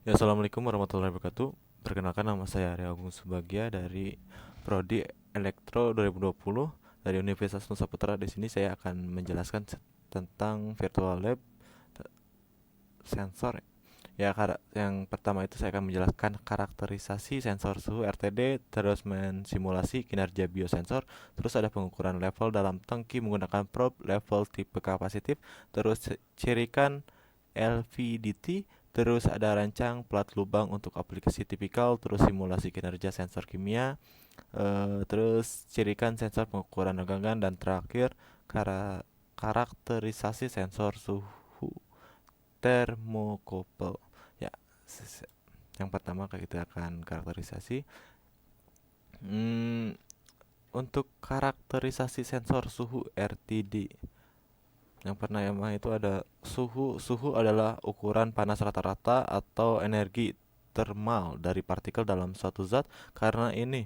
Ya, Assalamualaikum warahmatullahi wabarakatuh. Perkenalkan, nama saya Arya Agung Subagia dari Prodi Elektro 2020 dari Universitas Nusa Putra. Di sini saya akan menjelaskan tentang virtual lab sensor. Ya, yang pertama itu saya akan menjelaskan karakterisasi sensor suhu RTD, terus mensimulasi kinerja biosensor, terus ada pengukuran level dalam tangki menggunakan probe level tipe kapasitif, terus cirikan LVDT, terus ada rancang plat lubang untuk aplikasi tipikal, terus simulasi kinerja sensor kimia, terus cirikan sensor pengukuran tegangan, dan terakhir karakterisasi sensor suhu termokouple. Ya, yang pertama kita akan karakterisasi. Hmm, untuk karakterisasi sensor suhu RTD, yang pertama itu ada suhu. Suhu adalah ukuran panas rata-rata atau energi termal dari partikel dalam suatu zat. Karena ini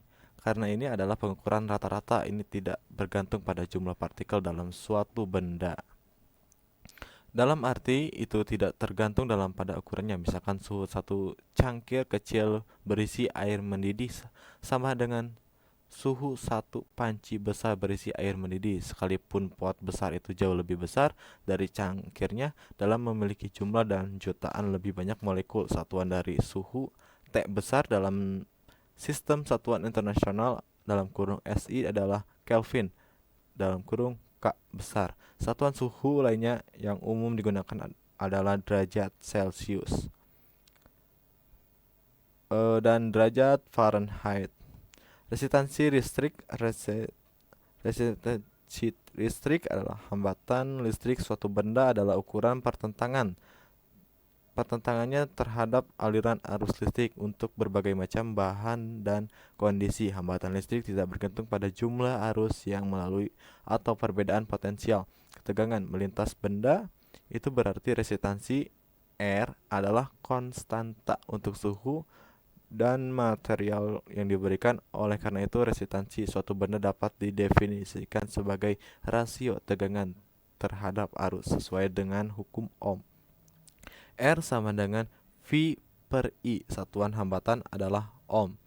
adalah pengukuran rata-rata, ini tidak bergantung pada jumlah partikel dalam suatu benda. Dalam arti itu tidak tergantung dalam pada ukurannya. Misalkan suhu satu cangkir kecil berisi air mendidih sama dengan suhu satu panci besar berisi air mendidih, sekalipun pot besar itu jauh lebih besar dari cangkirnya dalam memiliki jumlah dan jutaan lebih banyak molekul. Satuan dari suhu T besar dalam sistem satuan internasional dalam kurung SI adalah Kelvin dalam kurung K besar. Satuan suhu lainnya yang umum digunakan adalah derajat Celcius dan derajat Fahrenheit. Resistansi listrik adalah hambatan listrik suatu benda adalah ukuran pertentangannya terhadap aliran arus listrik untuk berbagai macam bahan dan kondisi. Hambatan listrik tidak bergantung pada jumlah arus yang melalui atau perbedaan potensial ketegangan melintas benda. Itu berarti resistansi R adalah konstanta untuk suhu dan material yang diberikan. Oleh karena itu, resistansi suatu benda dapat didefinisikan sebagai rasio tegangan terhadap arus sesuai dengan hukum Ohm. R sama dengan V per I. Satuan hambatan adalah Ohm.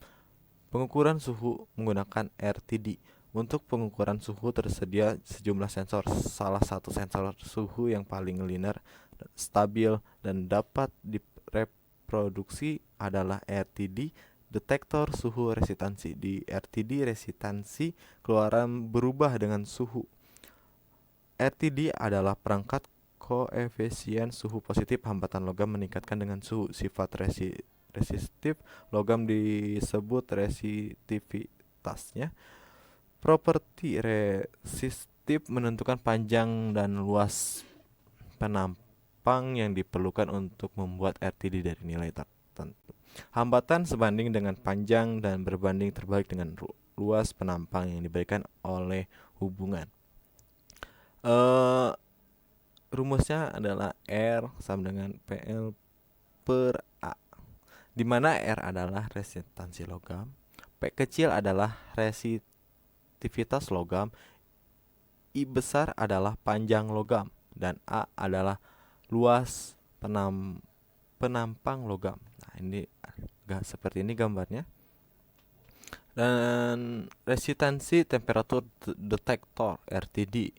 Pengukuran suhu menggunakan RTD. Untuk pengukuran suhu tersedia sejumlah sensor. Salah satu sensor suhu yang paling linear, stabil, dan dapat direproduksi adalah RTD, detektor suhu resistansi. Di RTD, resistansi keluaran berubah dengan suhu. RTD adalah perangkat koefisien suhu positif. Hambatan logam meningkatkan dengan suhu. Sifat resistif logam disebut resistivitasnya. Properti resistif menentukan panjang dan luas penampang yang diperlukan untuk membuat RTD dari nilai tertentu. Hambatan sebanding dengan panjang dan berbanding terbalik dengan luas penampang yang diberikan oleh hubungan. Eh Rumusnya adalah R sama dengan PL per A, di mana R adalah resistansi logam, P kecil adalah resisitivitas logam, I besar adalah panjang logam, dan A adalah luas penampang logam. Nah, ini seperti ini gambarnya. Dan resistansi temperatur detektor RTD,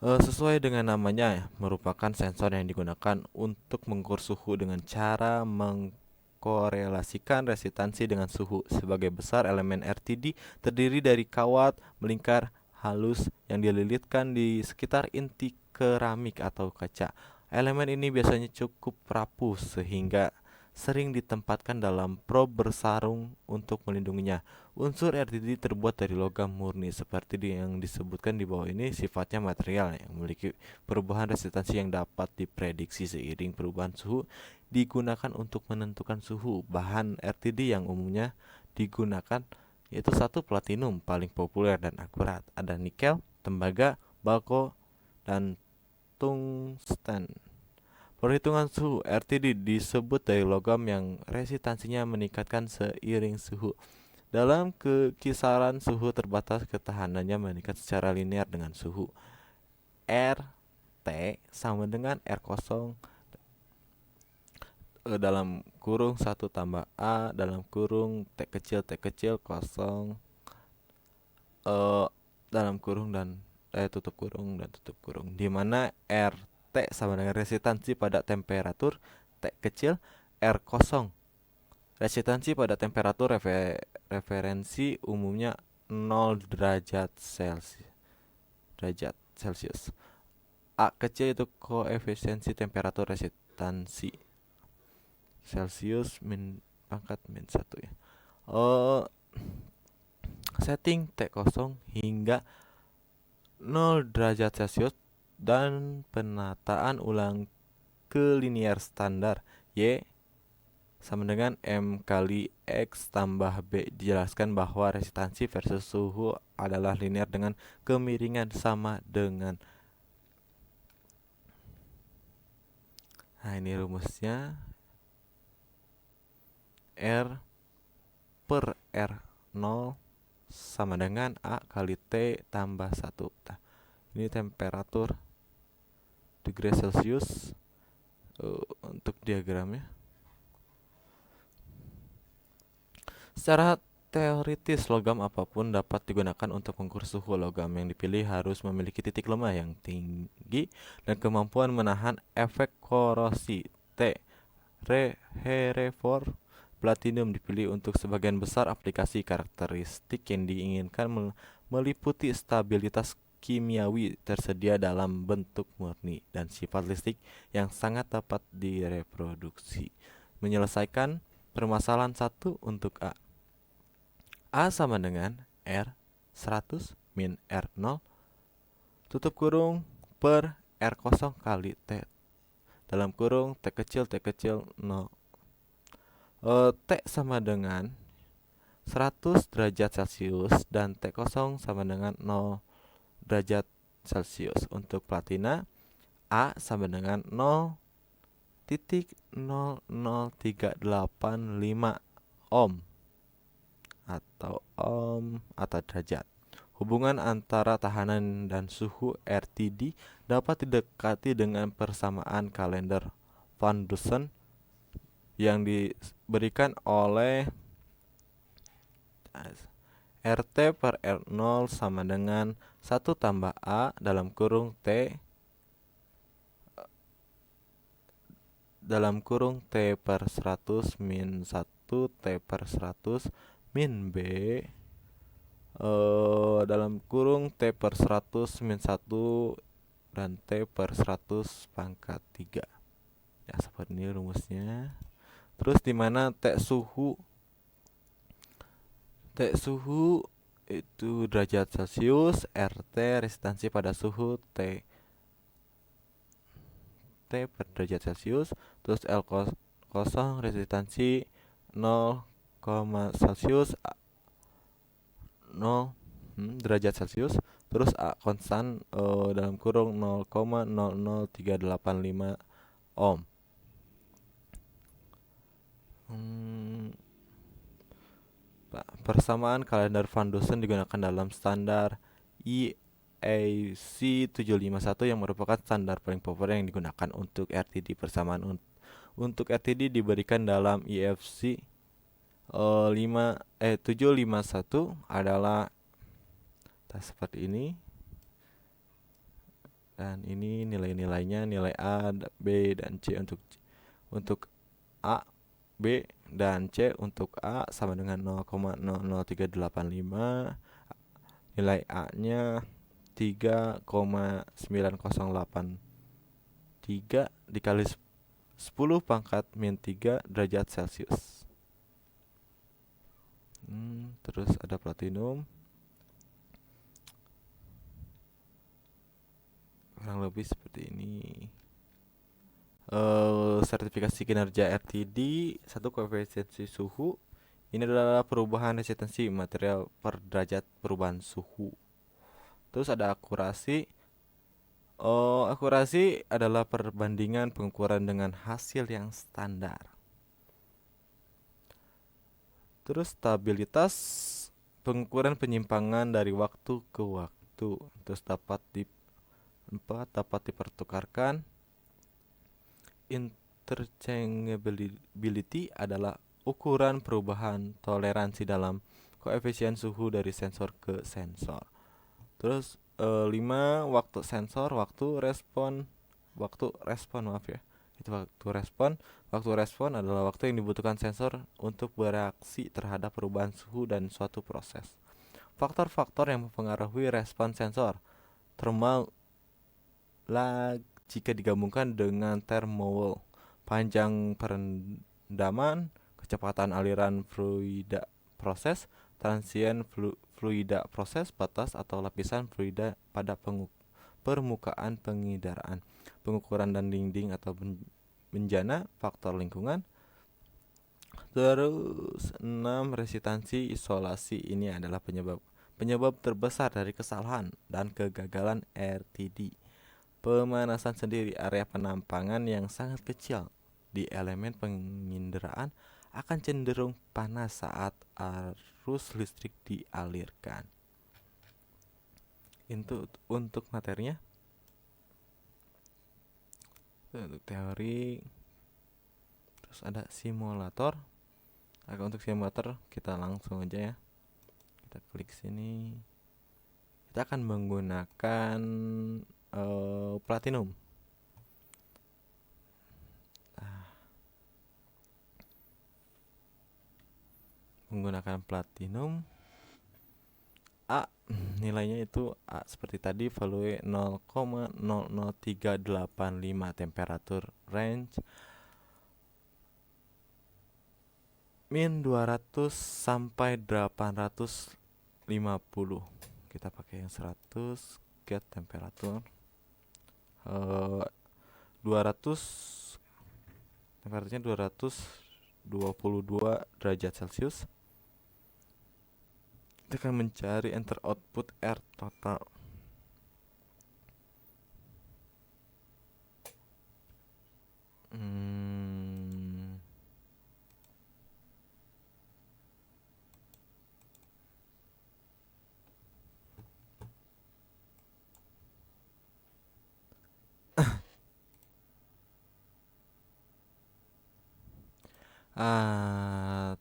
sesuai dengan namanya ya, merupakan sensor yang digunakan untuk mengukur suhu dengan cara mengkorelasikan resistansi dengan suhu. Sebagai besar, elemen RTD terdiri dari kawat melingkar halus yang dililitkan di sekitar inti keramik atau kaca. Elemen ini biasanya cukup rapuh sehingga sering ditempatkan dalam probe bersarung untuk melindunginya. Unsur RTD terbuat dari logam murni seperti yang disebutkan di bawah ini. Sifatnya material yang memiliki perubahan resistansi yang dapat diprediksi seiring perubahan suhu. Digunakan untuk menentukan suhu. Bahan RTD yang umumnya digunakan yaitu satu platinum paling populer dan akurat. Ada nikel, tembaga, bako, dan tungsten. Perhitungan suhu RTD disebut dari logam yang resistansinya meningkatkan seiring suhu. Dalam kisaran suhu terbatas, ketahanannya meningkat secara linear dengan suhu. RT sama dengan R kosong dalam kurung 1 tambah A dalam kurung T kecil kosong dalam kurung dan tutup kurung dan tutup kurung, di mana RT sama dengan resistansi pada temperatur T kecil, R kosong resistansi pada temperatur referensi umumnya 0 derajat Celcius. A kecil itu koefisiensi temperatur resistansi Celcius pangkat min 1 ya. Setting T kosong hingga 0 derajat Celcius dan penataan ulang ke linear standar Y sama dengan M kali X tambah B. Dijelaskan bahwa resistansi versus suhu adalah linear dengan kemiringan sama dengan. Nah, ini rumusnya. R per R0 sama dengan A kali T tambah 1. Nah, ini temperatur degree Celcius untuk diagramnya. Secara teoritis, logam apapun dapat digunakan untuk mengukur suhu. Logam yang dipilih harus memiliki titik lemah yang tinggi dan kemampuan menahan efek korosi. T. Hereford platinum dipilih untuk sebagian besar aplikasi. Karakteristik yang diinginkan meliputi stabilitas kimiawi tersedia dalam bentuk murni dan sifat listrik yang sangat dapat direproduksi. Menyelesaikan permasalahan 1 untuk A sama dengan R 100 min R0 tutup kurung per R kosong kali T dalam kurung T kecil 0. T sama dengan 100 derajat Celcius dan T kosong sama dengan 0 derajat Celcius. Untuk platina, A sama dengan 0,00385 ohm atau derajat. Hubungan antara tahanan dan suhu RTD dapat didekati dengan persamaan kalender Van Dusen yang diberikan oleh RT per R0 sama dengan 1 tambah A dalam kurung T dalam kurung T per 100 min 1 T per 100 min B dalam kurung T per 100 min 1 dan T per 100 pangkat 3. Ya, seperti ini rumusnya. Terus di mana T suhu itu derajat Celcius, RT resistansi pada suhu T per derajat Celcius, terus L kosong resistansi 0, Celcius 0 derajat Celcius, terus A konstan dalam kurung 0,00385 ohm. Persamaan kalender Van Dusen digunakan dalam standar EAC 751 yang merupakan standar paling populer yang digunakan untuk RTD. Persamaan untuk RTD diberikan dalam EFC 751 adalah seperti ini. Dan ini nilai-nilainya, nilai A, B, dan C untuk A, B, dan C untuk A sama dengan 0,00385. Nilai A-nya 3,9083 dikali 10 pangkat min 3 derajat Celcius. Terus ada platinum. Kurang lebih seperti ini. Sertifikasi kinerja RTD 1 koefisiensi suhu. Ini adalah perubahan resistansi material per derajat perubahan suhu. Terus ada akurasi. Akurasi adalah perbandingan pengukuran dengan hasil yang standar. Terus stabilitas, pengukuran penyimpangan dari waktu ke waktu. Terus dapat dipertukarkan Interchangeability adalah ukuran perubahan toleransi dalam koefisien suhu dari sensor ke sensor. Terus 5 waktu respon maaf ya. Itu waktu respon. Waktu respon adalah waktu yang dibutuhkan sensor untuk bereaksi terhadap perubahan suhu dan suatu proses. Faktor-faktor yang mempengaruhi respon sensor: thermal lag jika digabungkan dengan thermal, panjang perendaman, kecepatan aliran fluida proses, transient fluida proses, batas atau lapisan fluida pada permukaan pengidaraan, pengukuran dan dinding atau benjana, faktor lingkungan. Terus 6, resistansi isolasi. Ini adalah penyebab terbesar dari kesalahan dan kegagalan RTD. Pemanasan sendiri, area penampangan yang sangat kecil di elemen penginderaan akan cenderung panas saat arus listrik dialirkan. Itu untuk materinya. Untuk teori. Terus ada simulator. Untuk simulator kita langsung aja ya. Kita klik sini. Kita akan menggunakan platinum. Menggunakan platinum A, nilainya itu A seperti tadi, value 0,00385, temperatur range min 200 sampai 850. Kita pakai yang 100, get temperatur 200, temperaturnya 222 derajat Celcius. Kita akan mencari enter output air total.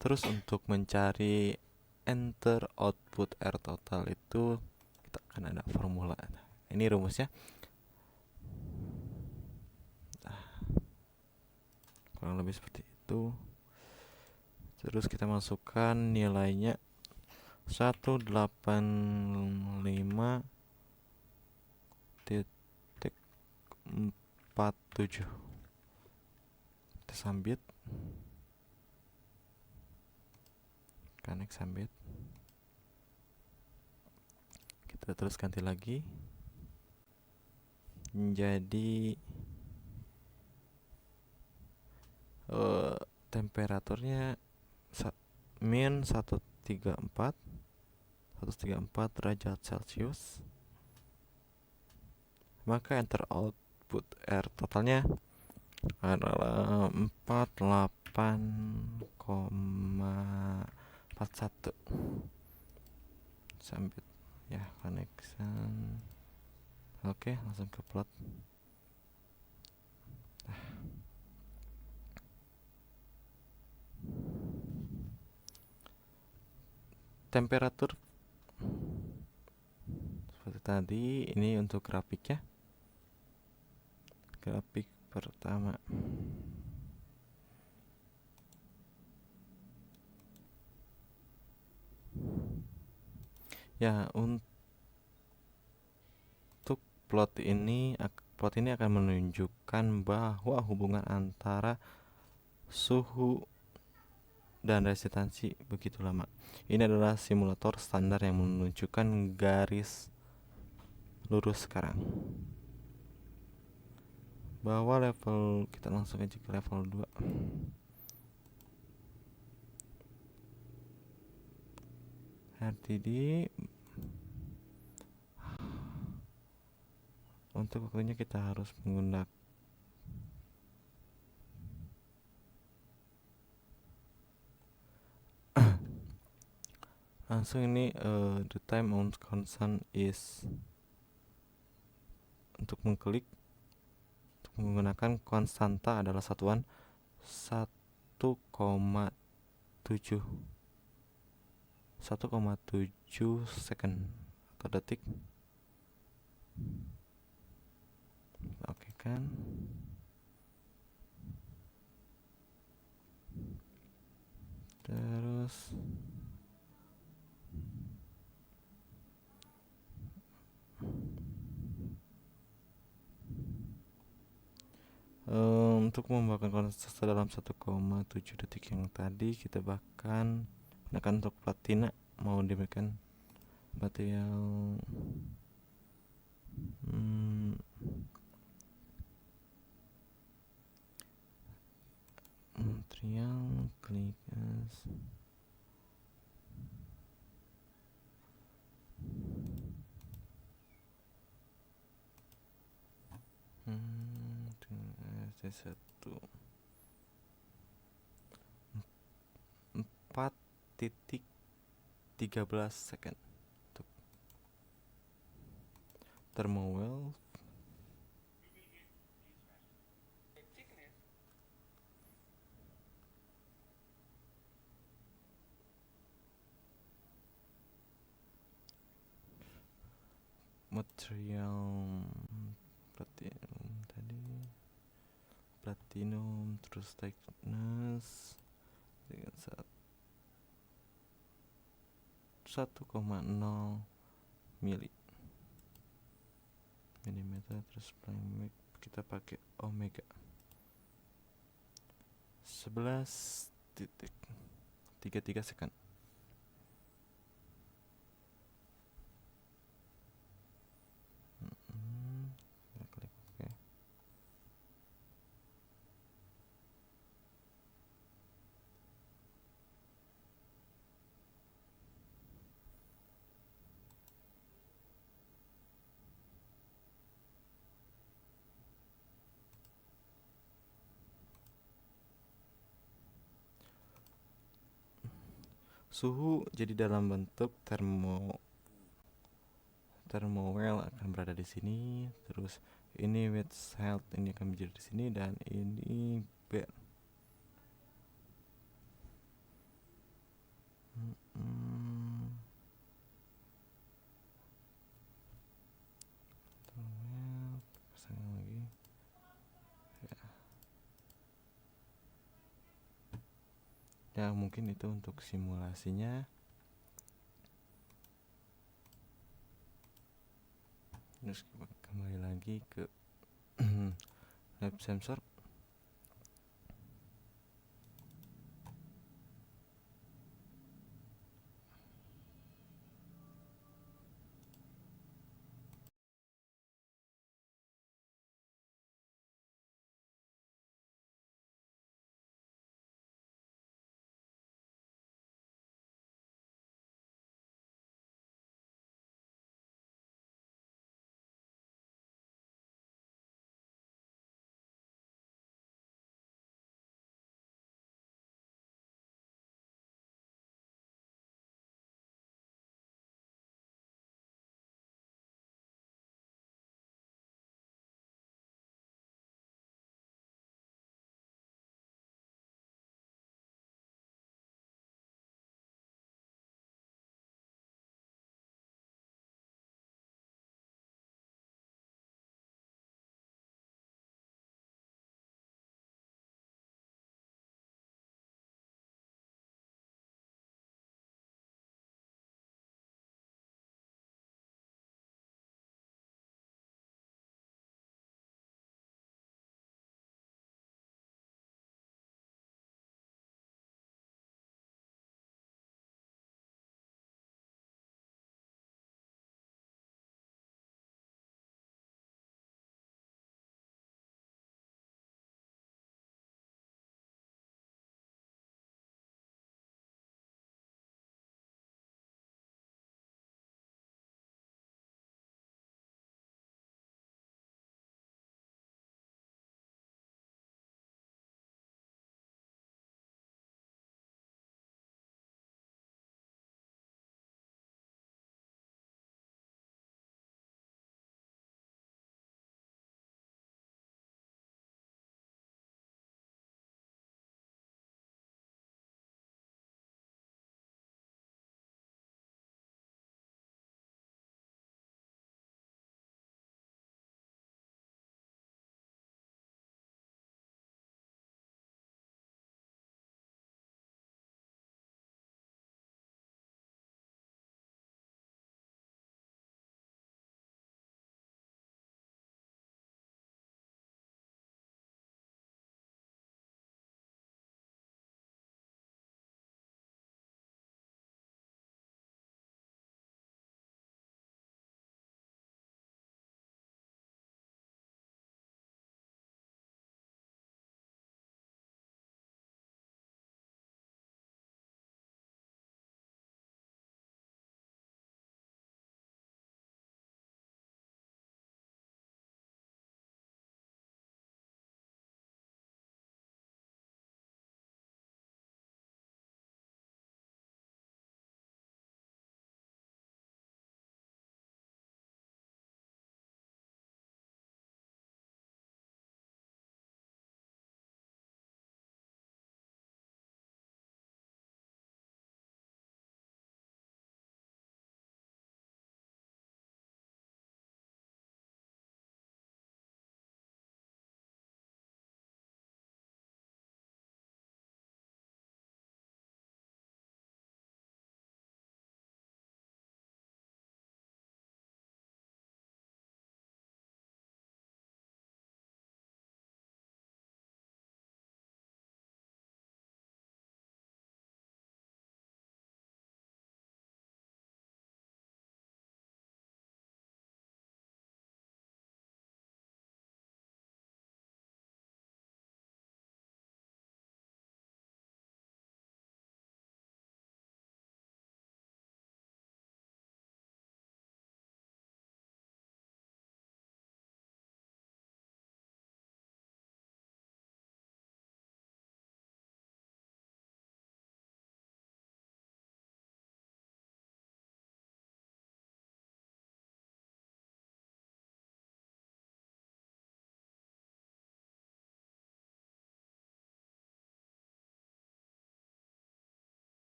Terus untuk mencari enter output air total itu kita akan ada formula. Ini rumusnya. Kurang lebih seperti itu. Terus kita masukkan nilainya 185.47. Kita sambit. Connect sambit. Kita terus ganti lagi. Jadi temperaturnya min 134 derajat Celcius. Maka enter output air totalnya adalah 48,41. Sambit ya, connection. Oke, langsung ke plot. Temperatur seperti tadi. Ini untuk grafiknya. Grafik pertama. Ya, untuk plot ini akan menunjukkan bahwa hubungan antara suhu dan resistansi begitu lama. Ini adalah simulator standar yang menunjukkan garis lurus sekarang. Bahwa level, kita langsung aja ke level 2. RTD. Untuk waktunya kita harus menggunakan langsung ini. The time on constant is untuk menggunakan konstanta adalah satuan 1,7 second atau detik. Oke kan? Terus untuk membawakan konstanta dalam 1,7 detik yang tadi, kita bahkan gunakan untuk platina. Mau diberikan material klik as ST1 4,13 second untuk thermowell. Material platinum tadi, platinum, terus thickness dengan 1,0 milimeter, terus prime kita pakai omega 11,33 second. Kita klik OK. Suhu jadi dalam bentuk thermowell akan berada di sini, terus ini wedge health ini akan menjadi di sini, dan ini bed. Pasang lagi ya, mungkin itu untuk simulasinya. Terus kembali lagi ke lab sensor.